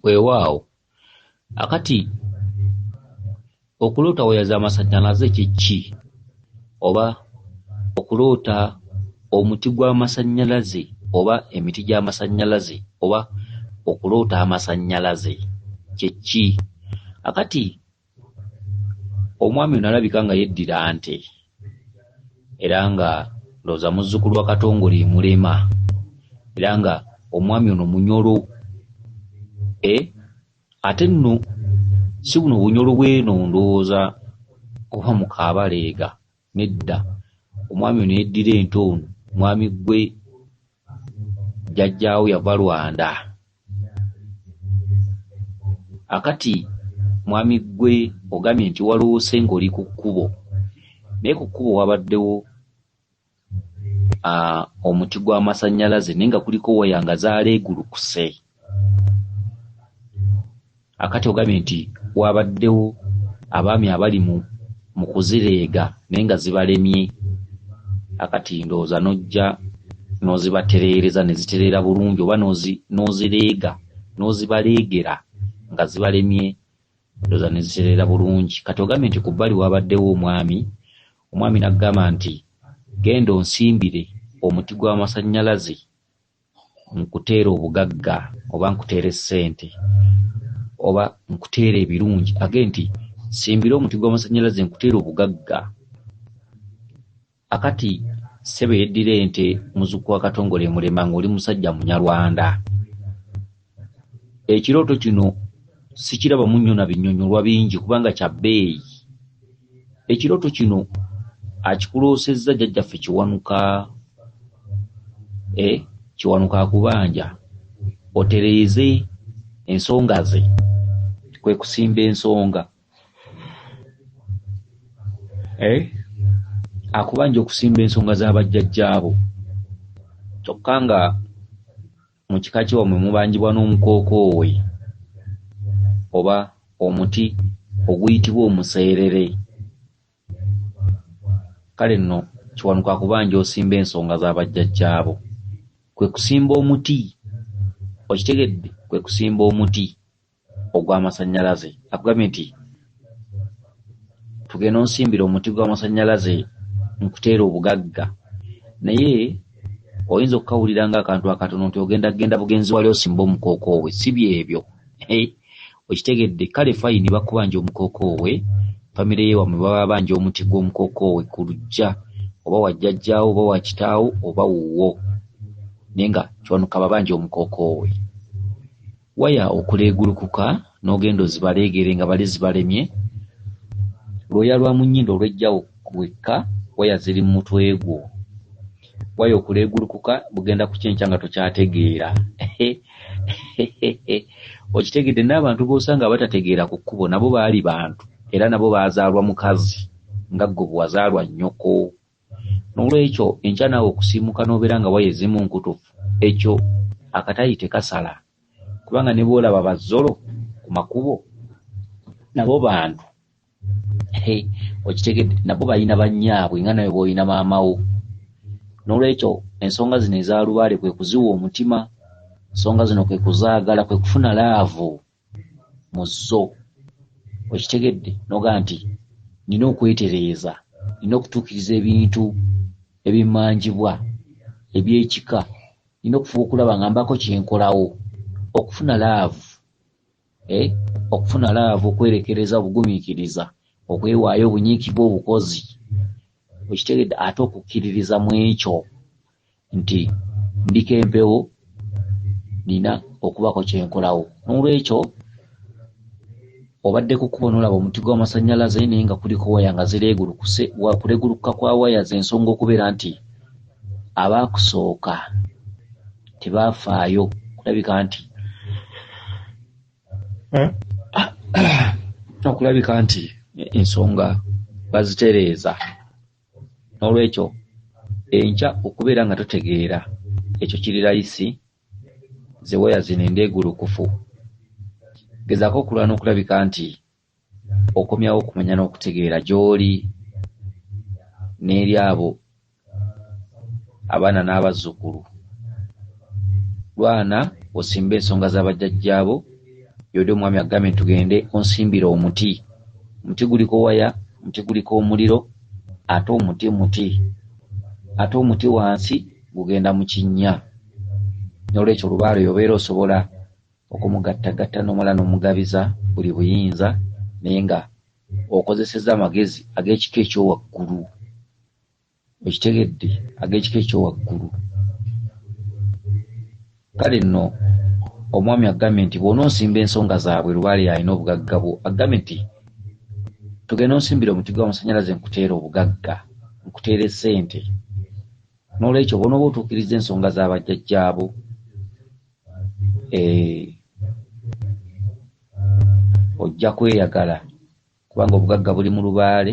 weewaawo akati okuloota waya z'amasannyalaze kiki oba okuloota omuti gw'amasannyalaze oba emiti gy'amasannyalaze oba okuloota amasannyalaze kiki akati omwami ono alabika nga yeddira nte era nga ndowooza muzzukulu wa Katongole Mulema era nga omwami ono munyolo ate nno si buno bunyolo bweno ndowooza oba mukaabaleega nedda omwami ono yeddira ente ono mwami gwe jjajjaawo yava Lwanda akati mwami gwe ogambye nti waloose ng'oli ku kkubo naye ku kkubo wabaddewo omuti gw'amasannyalaze naye nga kuliko waya nga zaaleegulukuse akati ogambye nti wabaddewo abaami abali mu kuzireega naye nga zibalemye akati ndowooza nojja n'ozibatereereza ne zitereera bulungi oba n'ozireega n'ozibaleegera nga zibalemye ndowooza ne zitereera bulungi kati ogambye nti ku bbali wabaddewo omwami n'aggamba nti genda onsimbire omuti gw'amasannyalaze nkuteera obugagga oba nkuteera essente oba nkuteera ebirungi age nti simbire omuti gw'amasannyalaze nkuteera obugagga akati ssebe yeddira ente muzzukulu wa Katongole Mulema ng'oli musajja munyarwanda ekirooto kino sikirabamu nnyo na binnyonnyolwa bingi kubanga kya bbeeyi ekirooto kino akikuloosezza jjajjaffe Kiwanuka akubanja otereeze ensonga ze kwe kusimba ensonga akubanja okusimba ensonga z'abajjajjaabo kyokka nga mu kika ky'omwe mubanjibwa n'omukookoowe oba omuti oguyitibwa omuseerere kale nno Kiwanuka akubanja osimba ensonga z'abajjajjaabo kwe kusimba omuti okitegedde kwe kusimba omuti ogw'amasannyalaze akugambye nti tugenda onsimbira omuti gw'amasannyalaze nkuteera obugagga naye oyinza okukawulira nga akantu akatono nti ogenda bugenzi wali osimba omukookoowe si byebyo okitegedde kale fayini bakubanja omukookoowe famire ye wamwe baba banja omuti gw'omukookoowe ku luggya oba wa jjajjaawo oba wa kitaawo oba wuwo naye nga Kiwanuka babanja omukookoowe waya okuleegulukuka n'ogenda ozibaleegere nga bali zibalemye lwoya lwa munnyindo olw'ejjawo wekka waya ziri mu mutwe gwo waya okuleegulukuka bugenda ku kyenkya nga tokyategeera okitegedde n'abantu b'osanga batategeera ku kkubo nabo baali bantu era nabo baazaalwa mukazi nga ggwe bwe wazaalwa nnyoko n'olwekyo enkya naawe okusiimuka n'obeera nga waya ezimu nkutufu ekyo akatayi tekasala kubanga ne boolaba bazzolo ku makubo nabo bantu okitegedde nabo balina bannyaabwe nga nawe bw'olina maamawo n'olwekyo ensonga zino ezaalubaale kwe kuziwa omutima ensonga zino kwe kuzaagala kwe kufuna laavu mu zo okitegedde noga nti nina okwetereeza nina okutuukiriza ebintu ebimmanjibwa ebyekika nina okufuba okulaba nga mbako kyenkolawo okufuna laavu okufuna laavu okwerekereza obugumiikiriza okwewaayo obunyiikibwa obukozi okitegedde ate okukkiririza mu ekyo nti ndiko empewo nina okubako kyenkolawo n'olwekyo obadde ku kkubo n'olaba omuti gw'amasannyalaze naye nga kuliko waya nga zireegulukuse kuleeguluka kwa waya z'ensonga okubeera nti abaakusooka tebaafaayo kulabika nti okulabika nti ensonga bazitereeza n'olwekyo enkya okubeera nga totegeera ekyo kiri layisi ze waya zino endeegulukufu gezaako okulwana okulabika nti okomyawo okumanya n'okutegeera gy'oli n'eri abo abaana n'abazzukulu lwana osimba ensonga z'abajjajjaabo yode omwami agambye tugende onsimbire omuti guliko waya, omuti guliko omuliro, ate omuti wansi gugenda mu kinnya. N'olwekyo olubaale obeera osobola okumugattagatta n'omala n'omugabiza buli buyinza naye nga okozesezza amagezi ag'ekika ekyowaggulu. Okitegedde? Ag'ekika ekyowaggulu. Kale nno omwami agambye nti bw'onoosimba ensonga zaabwe lubaale yalina obugagga bwo, agambye nti tugenda onsimbire omuti gw'amasannyalaze nkuteera obugagga, nkuteera essente. N'olwekyo bw'onooba otuukiriza ensonga z'abajjajjaabo ojja kweyagala kubanga obugagga buli mu lubaale,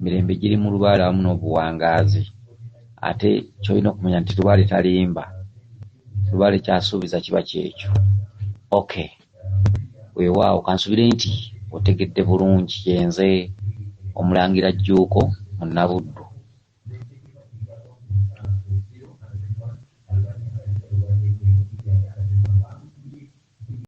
mirembe giri mu lubaale awamu n'obuwangaazi. Ate ky'olina okumanya nti lubaale talimba, lubaale kyasuubiza kiba kyekyo. Okay, weewaawo kansubire nti otegedde bulungi. Yenze Omulangira Jjuuko mu Nabuddu.